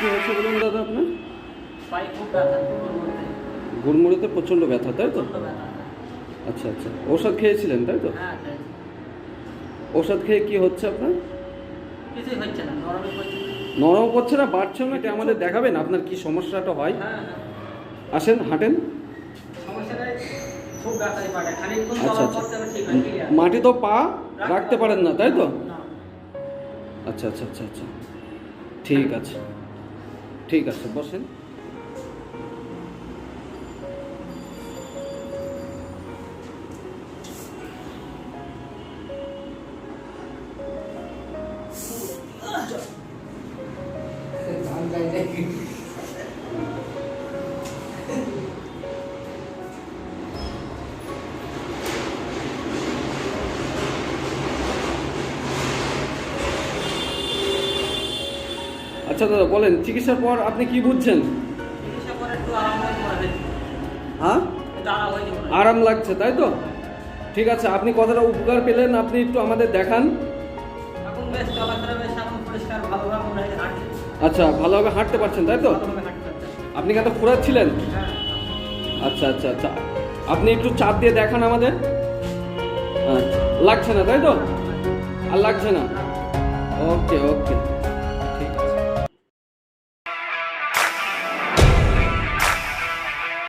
কি হয়েছে বলুন দাদা আপনার? পায়ে খুব ব্যথা, গুড়মুড়িতে প্রচণ্ড ব্যথা, তাই তো? প্রচণ্ড ব্যথা। আচ্ছা আচ্ছা, ওষুধ খেয়েছিলেন তাই তো? হ্যাঁ, খেয়েছি। ওষুধ খেয়ে কি হচ্ছে আপনার? কিছুই হচ্ছে না, নরমই করছে না। নরম করছে না, বাড়ছেও না? এটা আমাদের দেখাবেন আপনার কি সমস্যাটা হয়? হ্যাঁ, হ্যাঁ। আসেন, হাঁটেন। সমস্যাটাই খুব ব্যথাই পাটা, খানিকক্ষণ আচ্ছা চলার আচ্ছা, পর তবে ঠিক হয়, ক্লিয়ার। মাটি তো পা রাখতে পারেন না তাই তো? না। আচ্ছা আচ্ছা আচ্ছা আচ্ছা, ঠিক আছে ঠিক আছে, বসেন। আচ্ছা দাদা বলেন, চিকিৎসার পর আপনি কি বুঝছেন? চিকিৎসা করে একটু আরাম হয়ে মনে হয়েছে। হ্যাঁ, একটু আরাম হয়েছে মনে হয়। আরাম লাগছে তাই তো? ঠিক আছে, আপনি কতটা উপকার পেলেন আপনি একটু আমাদের দেখান। এখন বেশ চলাফেরা বেশ এখন পরিষ্কার ভালোভাবে মনে হয় হাঁটছে। আচ্ছা, ভালোভাবে হাঁটতে পারছেন তাই তো? ভালোভাবে হাঁটতে পারছে। আপনি কত ঘোরাচ্ছিলেন? হ্যাঁ। আচ্ছা আচ্ছা আচ্ছা, আপনি একটু চাপ দিয়ে দেখান আমাদের। আচ্ছা, লাগছে না তাই তো? আর লাগছে না? ওকে ওকে।